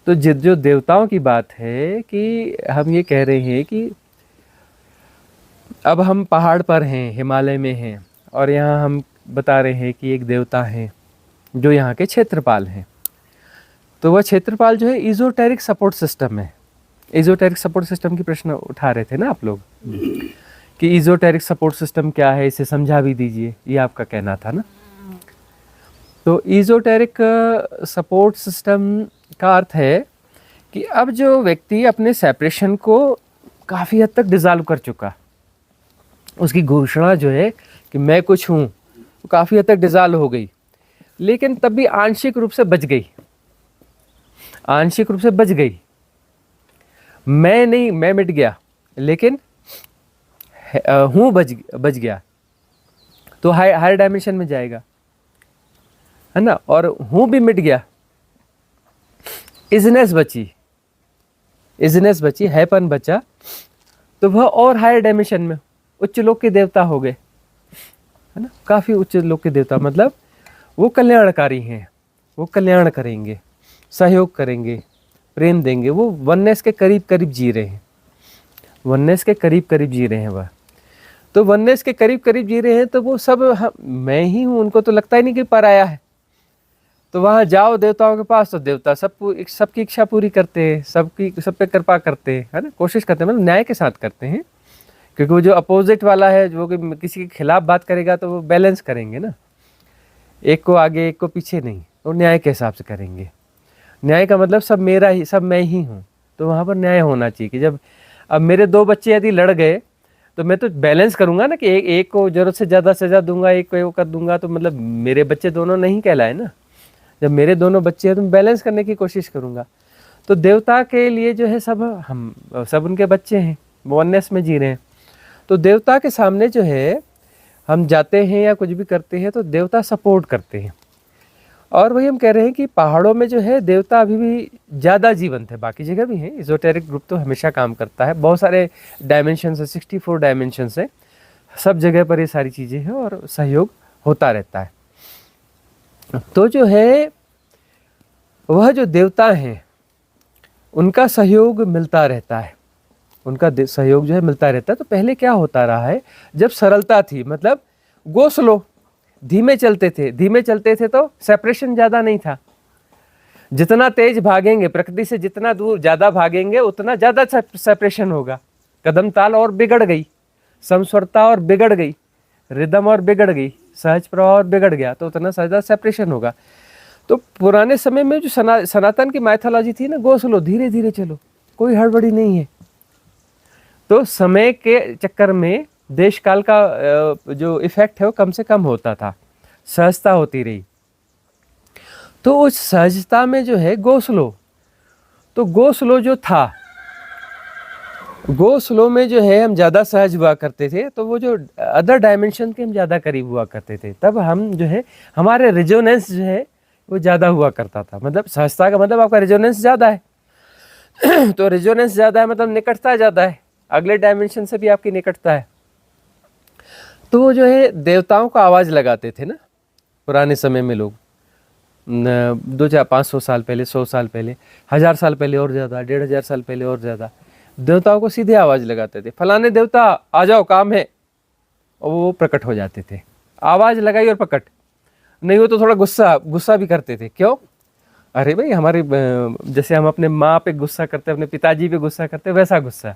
तो जो देवताओं की बात है कि हम ये कह रहे हैं कि अब हम पहाड़ पर हैं, हिमालय में हैं, और यहाँ हम बता रहे हैं कि एक देवता हैं जो यहाँ के क्षेत्रपाल हैं। तो वह क्षेत्रपाल जो है इजोटेरिक सपोर्ट सिस्टम है। इजोटेरिक सपोर्ट सिस्टम की प्रश्न उठा रहे थे ना आप लोग कि इजोटेरिक सपोर्ट सिस्टम क्या है, इसे समझा भी दीजिए, ये आपका कहना था ना। तो इजोटेरिक सपोर्ट सिस्टम का अर्थ है कि अब जो व्यक्ति अपने सेपरेशन को काफ़ी हद तक डिज़ॉल्व कर चुका, उसकी घोषणा जो है कि मैं कुछ हूँ, वो काफ़ी हद तक डिज़ॉल्व हो गई, लेकिन तब भी आंशिक रूप से बच गई, आंशिक रूप से बच गई। मैं नहीं, मैं मिट गया, लेकिन हूँ बच गया, तो हायर डायमेंशन में जाएगा, है ना। और हूँ भी मिट गया, इजनेस बची, हैपन बचा, तो वह और हायर डायमेंशन में उच्च लोक के देवता हो गए, है ना। काफ़ी उच्च लोक के देवता, मतलब वो कल्याणकारी हैं, वो कल्याण करेंगे, सहयोग करेंगे, प्रेम देंगे, वो वननेस के करीब करीब जी रहे हैं, वननेस के करीब करीब जी रहे हैं वह। तो वननेस के करीब करीब जी रहे हैं, तो वो सब मैं ही हूँ, उनको तो लगता ही नहीं कि पराया है। तो वहाँ जाओ देवताओं के पास, तो देवता सबकी इच्छा पूरी करते हैं, सब पे कृपा करते हैं, है ना, कोशिश करते हैं, मतलब न्याय के साथ करते हैं, क्योंकि वो जो अपोजिट वाला है, जो कि किसी के खिलाफ बात करेगा, तो वो बैलेंस करेंगे ना, एक को आगे एक को पीछे नहीं, वो न्याय के हिसाब से करेंगे। न्याय का मतलब सब मेरा ही, सब मैं ही हूँ, तो वहाँ पर न्याय होना चाहिए कि जब अब मेरे दो बच्चे यदि लड़ गए, तो मैं तो बैलेंस करूँगा ना कि एक को ज़रूरत से ज़्यादा सजा दूंगा, एक को कर दूंगा, तो मतलब मेरे बच्चे दोनों नहीं कहलाए ना। जब मेरे दोनों बच्चे हैं तो मैं बैलेंस करने की कोशिश करूँगा। तो देवता के लिए जो है हम सब उनके बच्चे हैं, वननेस में जी रहे हैं। तो देवता के सामने जो है हम जाते हैं या कुछ भी करते हैं, तो देवता सपोर्ट करते हैं। और वही हम कह रहे हैं कि पहाड़ों में जो है देवता अभी भी ज़्यादा जीवंत है, बाकी जगह भी है। इजोटेरिक ग्रुप तो हमेशा काम करता है, बहुत सारे डायमेंशन है, 64 डायमेंशन है, सब जगह पर ये सारी चीज़ें हैं और सहयोग होता रहता है। तो जो है वह जो देवता हैं उनका सहयोग मिलता रहता है, उनका सहयोग जो है मिलता रहता है। तो पहले क्या होता रहा है, जब सरलता थी, मतलब गो स्लो, धीमे चलते थे तो सेपरेशन ज़्यादा नहीं था। जितना तेज भागेंगे, प्रकृति से जितना दूर ज़्यादा भागेंगे, उतना ज़्यादा सेपरेशन होगा। कदम ताल और बिगड़ गई, समस्वरता और बिगड़ गई, रिदम और बिगड़ गई, सहज प्रवाह और बिगड़ गया, तो उतना ज़्यादा सेपरेशन होगा। तो पुराने समय में जो सनातन की माइथोलॉजी थी ना, गो स्लो, धीरे धीरे चलो, कोई हड़बड़ी नहीं है। तो समय के चक्कर में देश काल का जो इफेक्ट है वो कम से कम होता था, सहजता होती रही। तो उस सहजता में जो है गो स्लो, तो गो स्लो जो था, गो स्लो में जो है हम ज़्यादा सहज हुआ करते थे, तो वो जो अदर डायमेंशन के हम ज़्यादा करीब हुआ करते थे, तब हम जो है हमारे रेजोनेंस जो है वो ज़्यादा हुआ करता था। मतलब सहजता का मतलब आपका रेजोनेंस ज़्यादा है तो रेजोनेंस ज़्यादा है मतलब निकटता ज़्यादा है, अगले डायमेंशन से भी आपकी निकटता है। तो वो जो है देवताओं को आवाज़ लगाते थे ना पुराने समय में लोग, 200-500 साल पहले, 100 साल पहले, 1000 साल पहले और ज़्यादा, 1500 साल पहले और ज़्यादा, देवताओं को सीधे आवाज़ लगाते थे, फलाने देवता आ जाओ, काम है, और वो प्रकट हो जाते थे। आवाज़ लगाई और प्रकट नहीं हो तो थोड़ा गुस्सा भी करते थे। क्यों? अरे भाई, हमारे जैसे हम अपने माँ पे गुस्सा करते, अपने पिताजी पे गुस्सा करते, वैसा गुस्सा,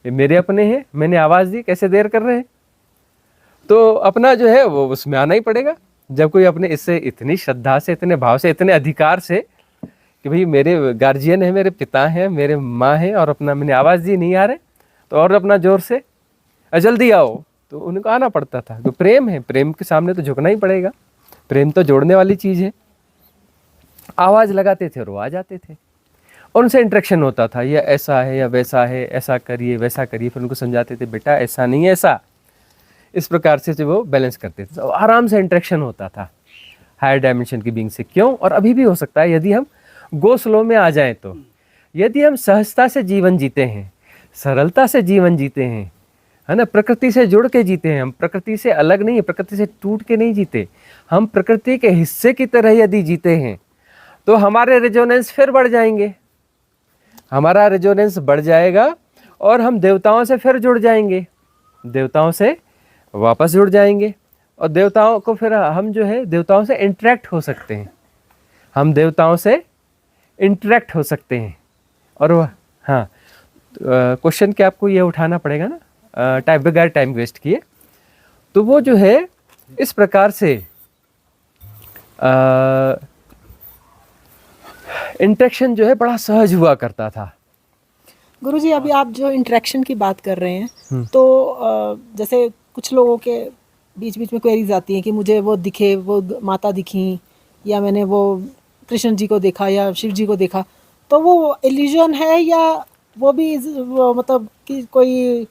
ये मेरे अपने हैं, मैंने आवाज़ दी, कैसे देर कर रहे हैं। तो अपना जो है वो उसमें आना ही पड़ेगा। जब कोई अपने इससे इतनी श्रद्धा से, इतने भाव से, इतने अधिकार से कि भाई मेरे गार्जियन है, मेरे पिता हैं, मेरे माँ हैं, और अपना मैंने आवाज़ दी, नहीं आ रहे, तो और अपना जोर से जल्दी आओ, तो उनको आना पड़ता था। तो प्रेम है, प्रेम के सामने तो झुकना ही पड़ेगा, प्रेम तो जोड़ने वाली चीज़ है। आवाज़ लगाते थे और वो आ जाते थे, और उनसे इंटरेक्शन होता था, यह ऐसा है या वैसा है, ऐसा करिए वैसा करिए, फिर उनको समझाते थे, बेटा ऐसा नहीं है, ऐसा, इस प्रकार से जो वो बैलेंस करते थे। तो आराम से इंटरेक्शन होता था हायर डायमेंशन की बीइंग से। क्यों? और अभी भी हो सकता है यदि हम गो स्लो में आ जाएं तो। यदि हम सहजता से जीवन जीते हैं, सरलता से जीवन जीते हैं, है ना, प्रकृति से जुड़ के जीते हैं, हम प्रकृति से अलग नहीं है, प्रकृति से टूट के नहीं जीते, हम प्रकृति के हिस्से की तरह यदि जीते हैं, तो हमारे रेजोनेंस फिर बढ़ जाएंगे, हमारा रेजोनेंस बढ़ जाएगा और हम देवताओं से फिर जुड़ जाएंगे, देवताओं से वापस जुड़ जाएंगे और देवताओं को फिर हम जो है देवताओं से इंटरेक्ट हो सकते हैं, हम देवताओं से इंटरेक्ट हो सकते हैं। और वह हाँ, क्वेश्चन क्या आपको ये उठाना पड़ेगा ना, टाइम बगैर टाइम वेस्ट किए। तो वो जो है इस प्रकार से इंटरेक्शन जो है बड़ा सहज हुआ करता था। गुरुजी, अभी आप जो इंटरेक्शन की बात कर रहे हैं, तो जैसे कुछ लोगों के बीच बीच में क्वेरीज आती हैं कि मुझे वो दिखे, वो माता दिखी, या मैंने वो कृष्ण जी को देखा या शिव जी को देखा, तो वो इल्यूजन है या वो भी वो मतलब कि कोई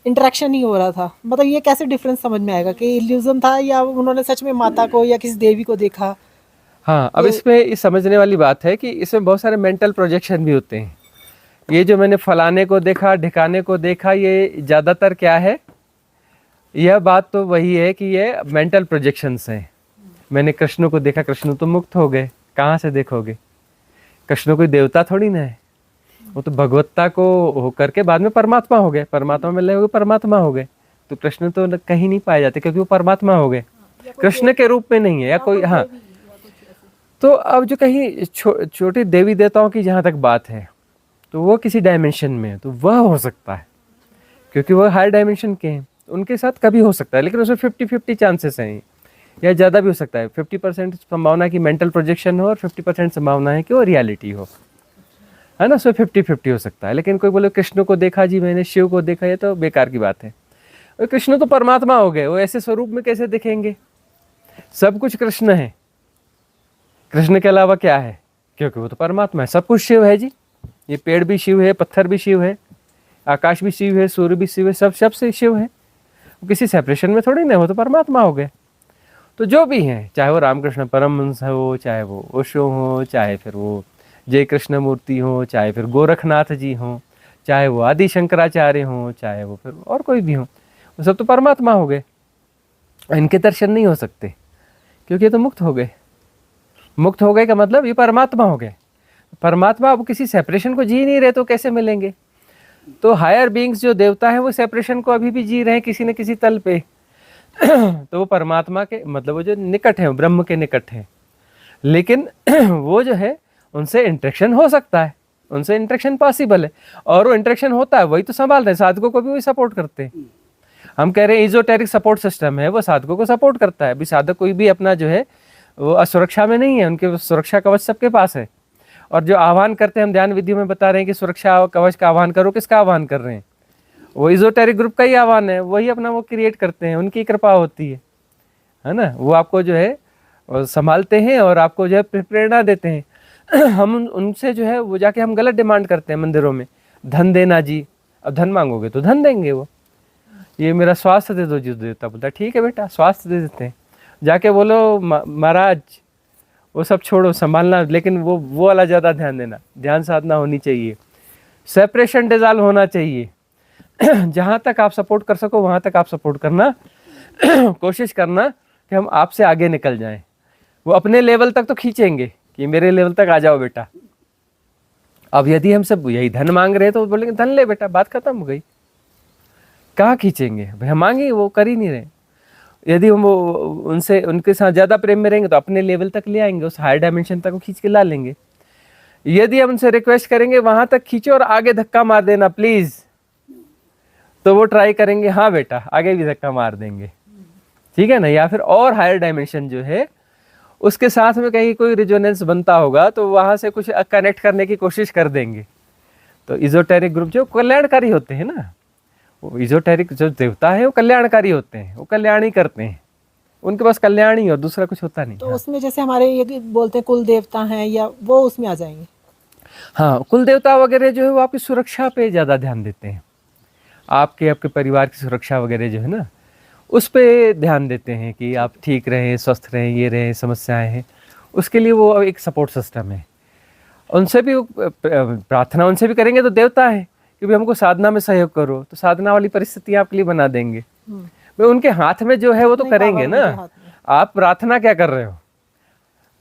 इंटरेक्शन ही हो रहा था? मतलब ये कैसे डिफरेंस समझ में आएगा कि इल्यूजन था या उन्होंने सच में माता को या किसी देवी को देखा? हाँ, अब इसमें इस समझने वाली बात है कि इसमें बहुत सारे मेंटल प्रोजेक्शन भी होते हैं। ये जो मैंने फलाने को देखा, ढिकाने को देखा, ये ज़्यादातर क्या है, यह बात तो वही है कि ये मेंटल प्रोजेक्शंस हैं। मैंने कृष्ण को देखा, कृष्ण तो मुक्त हो गए, कहाँ से देखोगे? कृष्ण कोई देवता थोड़ी ना है, वो तो भगवत्ता को होकर के बाद में परमात्मा हो गए, परमात्मा में लगे परमात्मा हो गए। तो कृष्ण तो कहीं नहीं पाए जाते क्योंकि वो परमात्मा हो गए, कृष्ण के रूप में नहीं है या कोई। हाँ, तो अब जो कहीं छोटी देवी देवताओं की जहाँ तक बात है, तो वो किसी डायमेंशन में है, तो वह हो सकता है क्योंकि वह हायर डायमेंशन के हैं, उनके साथ कभी हो सकता है। लेकिन उसमें 50-50 चांसेस हैं या ज़्यादा भी हो सकता है। 50% संभावना की मेंटल प्रोजेक्शन हो और 50% संभावना है कि वो रियलिटी हो, है ना। सो 50-50 हो सकता है। लेकिन कोई बोले कृष्ण को देखा जी मैंने, शिव को देखा, ये तो बेकार की बात है। और कृष्ण तो परमात्मा हो गए, वो ऐसे स्वरूप में कैसे दिखेंगे? सब कुछ कृष्ण है, कृष्ण के अलावा क्या है? क्योंकि वो तो परमात्मा है, सब कुछ शिव है जी। ये पेड़ भी शिव है, पत्थर भी शिव है, आकाश भी शिव है, सूर्य भी शिव है, सब से शिव है। किसी सेपरेशन में थोड़ी ना, वो तो परमात्मा हो गए। तो जो भी हैं, चाहे वो रामकृष्ण परमहंस हो, चाहे वो ओशो हो, चाहे फिर वो जय कृष्ण मूर्ति हो, चाहे फिर गोरखनाथ जी हो, चाहे वो आदि शंकराचार्य हो, चाहे वो फिर और कोई भी हो, वो सब तो परमात्मा हो गए। इनके दर्शन नहीं हो सकते क्योंकि ये तो मुक्त हो गए। मुक्त हो गए का मतलब ये परमात्मा हो गए। परमात्मा अब किसी सेपरेशन को जी नहीं रहे तो कैसे मिलेंगे? तो हायर बीइंग्स जो देवता है वो सेपरेशन को अभी भी जी रहे हैं किसी न किसी तल पे। तो वो परमात्मा के मतलब वो जो निकट है, ब्रह्म के निकट है। लेकिन वो जो है उनसे इंटरेक्शन हो सकता है, उनसे इंटरेक्शन पॉसिबल है, और वो इंटरेक्शन होता है, वही तो संभाल रहे हैं। साधकों को भी वही सपोर्ट करते हैं। हम कह रहे हैं इजोटेरिक सपोर्ट सिस्टम है, वो साधकों को सपोर्ट करता है। अभी साधक कोई भी अपना जो है वो असुरक्षा में नहीं है, उनके सुरक्षा कवच सबके पास है। और जो आह्वान करते हैं, हम ध्यान विधियों में बता रहे हैं कि सुरक्षा कवच का आह्वान करो, किसका आह्वान कर रहे हैं? वो इजोटेरिक ग्रुप का ही आह्वान है, वही अपना वो क्रिएट करते हैं, उनकी कृपा होती है ना। वो आपको जो है संभालते हैं और आपको जो है प्रेरणा देते हैं। हम उनसे जो है वो जाके हम गलत डिमांड करते हैं मंदिरों में, धन देना जी। अब धन मांगोगे तो धन देंगे वो, ये मेरा स्वास्थ्य दे दो जी। देवता बोलता ठीक है बेटा, स्वास्थ्य दे देते हैं। जाके बोलो महाराज वो सब छोड़ो, संभालना, लेकिन वो वाला ज़्यादा ध्यान देना, ध्यान साधना होनी चाहिए, सेपरेशन डिजॉल्व होना चाहिए। जहाँ तक आप सपोर्ट कर सको वहाँ तक आप सपोर्ट करना। कोशिश करना कि हम आपसे आगे निकल जाएं। वो अपने लेवल तक तो खींचेंगे कि मेरे लेवल तक आ जाओ बेटा। अब यदि हम सब यही धन मांग रहे हैं तो बोलेंगे धन ले बेटा, बात खत्म हो गई। कहाँ खींचेंगे भाई, हम मांगे वो कर ही नहीं रहे। यदि हम वो उनसे उनके साथ ज़्यादा प्रेम में रहेंगे तो अपने लेवल तक ले आएंगे, उस हायर डायमेंशन तक वो खींच के ला लेंगे। यदि हम उनसे रिक्वेस्ट करेंगे वहां तक खींचो और आगे धक्का मार देना प्लीज, तो वो ट्राई करेंगे हाँ बेटा, आगे भी धक्का मार देंगे, ठीक है ना। या फिर और हायर डायमेंशन जो है उसके साथ में कहीं कोई रिजोनेंस बनता होगा तो वहां से कुछ कनेक्ट करने की कोशिश कर देंगे। तो इजोटेरिक ग्रुप जो कल्याणकारी होते हैं ना, वो इजोटेरिक जो देवता है वो कल्याणकारी होते हैं, वो कल्याण ही करते हैं, उनके पास कल्याण ही और दूसरा कुछ होता नहीं। तो उसमें जैसे हमारे ये बोलते हैं कुल देवता हैं, या वो उसमें आ जाएंगे? हाँ, कुल देवता वगैरह जो है वो आपकी सुरक्षा पे ज़्यादा ध्यान देते हैं, आपके परिवार की सुरक्षा वगैरह जो है ना उस पर ध्यान देते हैं कि आप ठीक रहें, स्वस्थ रहें, ये रहें, समस्याएं हैं, उसके लिए वो एक सपोर्ट सिस्टम है। उनसे भी प्रार्थना उनसे भी करेंगे तो देवता है कि भाई हमको साधना में सहयोग करो, तो साधना वाली परिस्थिति आपके लिए बना देंगे। भाई उनके हाथ में जो है वो तो करेंगे ना। आप प्रार्थना क्या कर रहे हो?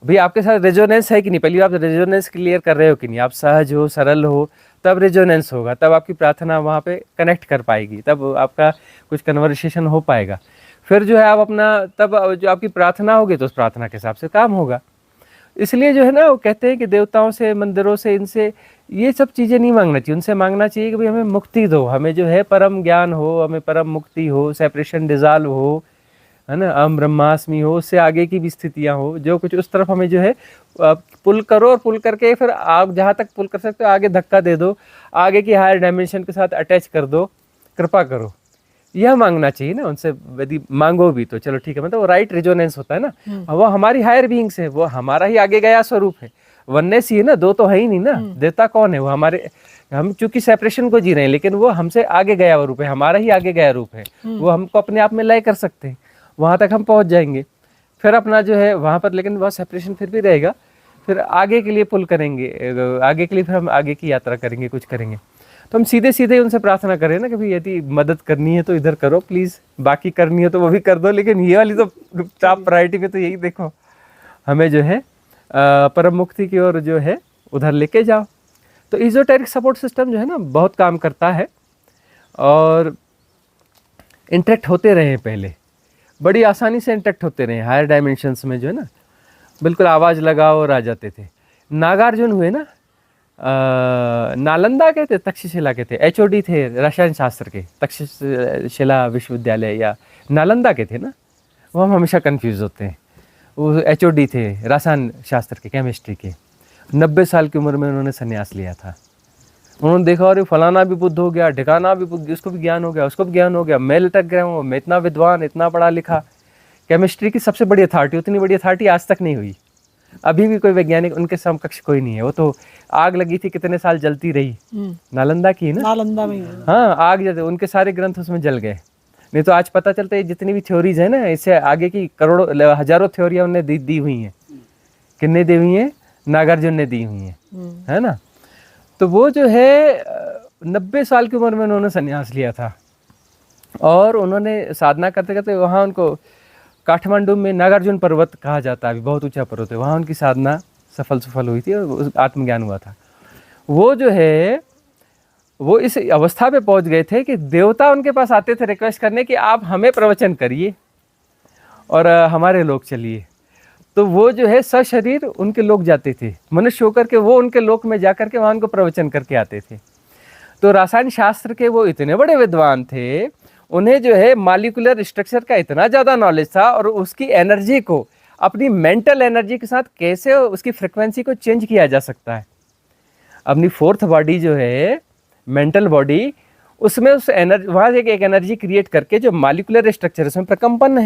भाई आपके साथ रेजोनेंस है कि नहीं, पहले आप रेजोनेंस क्लियर कर रहे हो कि नहीं, आप सहज हो, सरल हो, तब रेजोनेंस होगा, तब आपकी प्रार्थना वहाँ पे कनेक्ट कर पाएगी, तब आपका कुछ कन्वर्सेशन हो पाएगा। फिर जो है आप अपना, तब जो आपकी प्रार्थना होगी तो उस प्रार्थना के हिसाब से काम होगा। इसलिए जो है ना, वो कहते हैं कि देवताओं से, मंदिरों से, इनसे ये सब चीज़ें नहीं मांगना चाहिए। उनसे मांगना चाहिए कि भाई हमें मुक्ति दो, हमें जो है परम ज्ञान हो, हमें परम मुक्ति हो, सेपरेशन डिजॉल्व हो, है ना, अहम ब्रह्मास्मि हो, उससे आगे की भी स्थितियाँ हो, जो कुछ उस तरफ हमें जो है पुल करो, और पुल करके फिर आप जहाँ तक पुल कर सकते हो आगे धक्का दे दो, आगे की हायर डायमेंशन के साथ अटैच कर दो, कृपा करो, यह मांगना चाहिए ना उनसे। यदि मांगो भी तो चलो ठीक है, मतलब वो राइट रेजोनेंस होता है ना, वो हमारी हायर बीइंग्स है, वो हमारा ही आगे गया स्वरूप है, वननेस ही है ना, दो तो है ही नहीं ना। देवता कौन है? वो हमारे, हम चूंकि सेपरेशन को जी रहे हैं, लेकिन वो हमसे आगे गया हुआ रूप है, हमारा ही आगे गया रूप है, वो हमको अपने आप में लय कर सकते हैं, वहां तक हम पहुंच जाएंगे। फिर अपना जो है वहां पर, लेकिन वह सेपरेशन फिर भी रहेगा, फिर आगे के लिए पुल करेंगे, आगे के लिए फिर हम आगे की यात्रा करेंगे, कुछ करेंगे। तो हम सीधे सीधे उनसे प्रार्थना करें ना कि भाई यदि मदद करनी है तो इधर करो प्लीज़, बाकी करनी है तो वो भी कर दो, लेकिन ये वाली तो टॉप प्रायोरिटी में तो यही देखो, हमें जो है परम मुक्ति की ओर जो है उधर लेके जाओ। तो इजोटेरिक सपोर्ट सिस्टम जो है ना बहुत काम करता है, और इंटरेक्ट होते रहे पहले, बड़ी आसानी से इंटरेक्ट होते रहे हायर डायमेंशंस में, जो है ना बिल्कुल आवाज़ लगाओ और आ जाते थे। नागार्जुन हुए ना, नालंदा के थे, तक्षशिला के थे, एचओडी थे रसायन शास्त्र के, तक्षशिला विश्वविद्यालय या नालंदा के थे ना, वो हम हमेशा कंफ्यूज होते हैं। वो एचओडी थे रसायन शास्त्र के, केमिस्ट्री के, 90 साल की उम्र में उन्होंने संन्यास लिया था। उन्होंने देखा और फलाना भी बुद्ध हो गया, ढिकाना भी बुद्ध, उसको भी ज्ञान हो गया, उसको भी ज्ञान हो गया, मैं लटक गया हूँ, मैं इतना विद्वान, इतना पढ़ा लिखा, केमिस्ट्री की सबसे बड़ी अथॉरिटी, उतनी बड़ी अथॉरिटी आज तक नहीं हुई। अभी भी कोई वैज्ञानिक उनके समकक्ष कोई नहीं है। वो तो आग लगी थी, कितने साल जलती रही, नालंदा की है ना, नालंदा में ही है। हाँ, आग जलते, उनके सारे ग्रंथ उसमें जल गए। नहीं तो आज पता चलता है जितनी भी थ्योरीज है ना, इससे आगे की करोड़ों हजारों थ्योरियां उन्हें दी हुई हैं। किन्ने दी हुई हैं? नागार्जुन ने दी हुई हैं, है ना। तो वो जो है 90 साल की उम्र में उन्होंने संन्यास लिया था, और उन्होंने साधना करते करते वहाँ, उनको काठमांडू में नागार्जुन पर्वत कहा जाता है, अभी बहुत ऊंचा पर्वत है, वहाँ उनकी साधना सफल हुई थी और आत्मज्ञान हुआ था। वो जो है वो इस अवस्था पे पहुंच गए थे कि देवता उनके पास आते थे रिक्वेस्ट करने कि आप हमें प्रवचन करिए और हमारे लोग चलिए। तो वो जो है सशरीर उनके लोग जाते थे, मनुष्य होकर के वो उनके लोक में जाकर के वहाँ उनको प्रवचन करके आते थे। तो रसायन शास्त्र के वो इतने बड़े विद्वान थे, उन्हें जो है मॉलिक्यूलर स्ट्रक्चर का इतना ज़्यादा नॉलेज था, और उसकी एनर्जी को अपनी मेंटल एनर्जी के साथ कैसे उसकी फ्रिक्वेंसी को चेंज किया जा सकता है। अपनी फोर्थ बॉडी जो है, मेंटल बॉडी, उसमें उस एनर्जी, वहाँ से एक एनर्जी क्रिएट करके, जो मॉलिक्यूलर स्ट्रक्चर, उसमें प्रकम्पन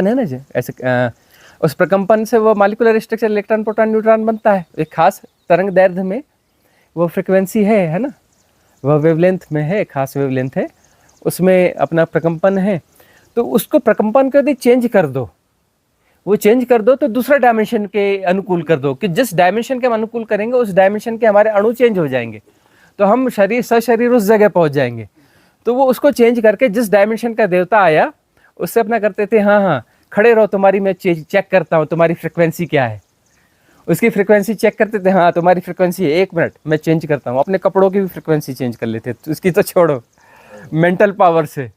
है ना जो ऐसे, उस प्रकम्पन से वो molecular structure electron, proton, neutron बनता है। एक खास तरंग दैर्ध्य में वो फ्रिक्वेंसी है ना, वह वेवलेंथ में है, खास वेवलेंथ है, उसमें अपना प्रकम्पन है। तो उसको प्रकम्पन को यदि चेंज कर दो, वो चेंज कर दो, तो दूसरा डायमेंशन के अनुकूल कर दो, कि जिस डायमेंशन के हम अनुकूल करेंगे उस डायमेंशन के हमारे अणु चेंज हो जाएंगे, तो हम सशरीर उस जगह पहुंच जाएंगे। तो वो उसको चेंज करके जिस डायमेंशन का देवता आया उससे अपना करते थे, हाँ खड़े रहो, तुम्हारी मैं चेक करता हूँ तुम्हारी फ्रिक्वेंसी क्या है। उसकी फ्रिक्वेंसी चेक करते थे, हाँ तुम्हारी फ्रिक्वेंसी है, 1 मिनट मैं चेंज करता हूँ। अपने कपड़ों की भी फ्रिक्वेंसी चेंज कर लेते, तो उसकी तो छोड़ो, मेंटल पावर से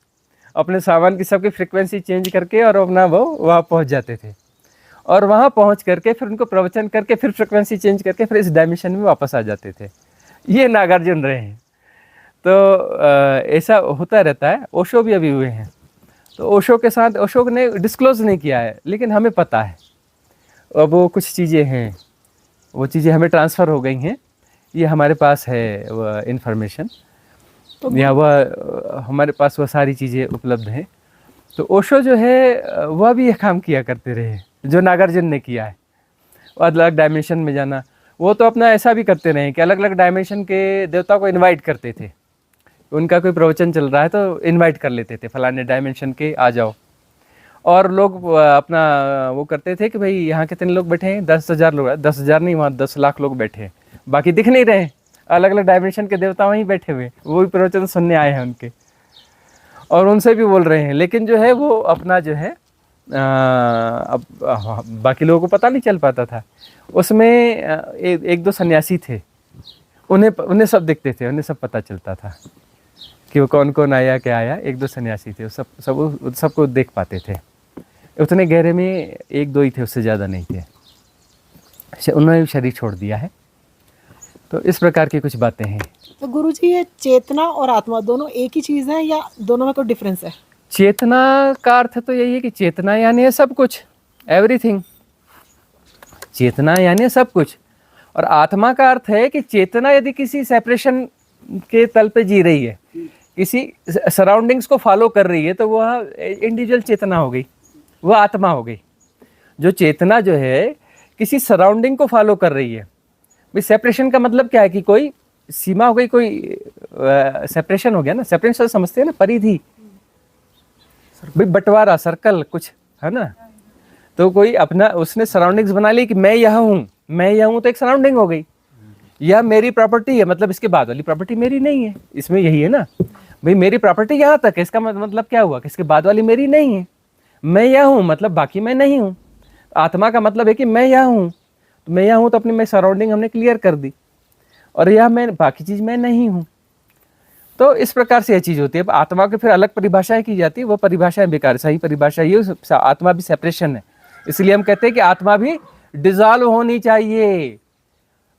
अपने सामान की सबकी फ्रिक्वेंसी चेंज करके और अपना वो वहाँ पहुँच जाते थे, और वहाँ पहुँच करके फिर उनको प्रवचन करके फिर फ्रिक्वेंसी चेंज करके फिर इस डायमेंशन में वापस आ जाते थे। ये नागार्जुन रहे हैं। तो ऐसा होता रहता है। ओशो भी अभी हुए हैं, तो ओशो के साथ, ओशो ने डिस्क्लोज नहीं किया है, लेकिन हमें पता है। अब वो कुछ चीज़ें हैं, वो चीज़ें हमें ट्रांसफ़र हो गई हैं, ये हमारे पास है वह इन्फॉर्मेशन, या वह हमारे पास वह सारी चीज़ें उपलब्ध हैं। तो ओशो जो है वह भी ये काम किया करते रहे जो नागार्जुन ने किया है, अलग अलग डायमेंशन में जाना। वो तो अपना ऐसा भी करते रहे कि अलग अलग डायमेंशन के देवता को इनवाइट करते थे। उनका कोई प्रवचन चल रहा है तो इनवाइट कर लेते थे, फलाने डायमेंशन के आ जाओ। और लोग अपना वो करते थे कि भाई यहाँ कितने लोग बैठे हैं, 10,000 लोग, 10,000 नहीं, वहाँ 10 लाख लोग बैठे हैं, बाकी दिख नहीं रहे, अलग अलग डायमेंशन के देवता वहीं बैठे हुए, वो भी प्रवचन सुनने आए हैं उनके, और उनसे भी बोल रहे हैं। लेकिन जो है वो अपना जो है अब बाकी लोगों को पता नहीं चल पाता था। उसमें एक दो सन्यासी थे, उन्हें सब दिखते थे, उन्हें सब पता चलता था कि वो कौन कौन आया क्या आया। एक दो सन्यासी थे, सबको देख पाते थे। उतने गहरे में एक दो ही थे, उससे ज़्यादा नहीं थे। उन्होंने भी शरीर छोड़ दिया है। तो इस प्रकार की कुछ बातें हैं। तो गुरुजी ये चेतना और आत्मा दोनों एक ही चीज़ है या दोनों में कोई डिफरेंस है? चेतना का अर्थ तो यही है कि चेतना यानी है सब कुछ, एवरीथिंग। चेतना यानी सब कुछ। और आत्मा का अर्थ है कि चेतना यदि किसी सेपरेशन के तल पे जी रही है, किसी सराउंडिंग्स को फॉलो कर रही है, तो वह इंडिविजुअल चेतना हो गई, वह आत्मा हो गई। जो चेतना जो है किसी सराउंडिंग को फॉलो कर रही है। भाई सेपरेशन का मतलब क्या है कि कोई सीमा हो गई, कोई सेपरेशन हो गया ना। सेपरेशन समझते हैं ना, परिधि, भाई बंटवारा, सर्कल कुछ है ना। तो कोई अपना उसने सराउंडिंग्स बना ली कि मैं यह हूँ, मैं यह हूँ, तो एक सराउंडिंग हो गई। यह मेरी प्रॉपर्टी है, मतलब इसके बाद वाली प्रॉपर्टी मेरी नहीं है। इसमें यही है ना, भाई मेरी प्रॉपर्टी यहाँ तक है, इसका मतलब क्या हुआ कि इसके बाद वाली मेरी नहीं है। मैं यह हूँ मतलब बाकी मैं नहीं हूँ। आत्मा का मतलब है कि मैं यह हूँ, तो मैं यह हूँ तो अपनी मैं सराउंडिंग हमने क्लियर कर दी, और यह मैं बाकी चीज मैं नहीं हूँ। तो इस प्रकार से यह चीज होती है। आत्मा की फिर अलग परिभाषाएं की जाती है, वो परिभाषाएं बेकार। सही परिभाषा ये, आत्मा भी सेपरेशन है। इसलिए हम कहते हैं कि आत्मा भी डिजॉल्व होनी चाहिए,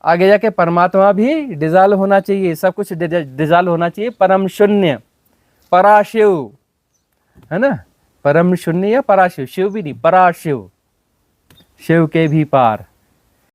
आगे जाके परमात्मा भी डिजॉल्व होना चाहिए, सब कुछ डिजॉल्व होना चाहिए। परम शून्य, पराशिव है ना, परम शून्य या पराशिव, शिव भी नहीं, पराशिव, शिव के भी पार।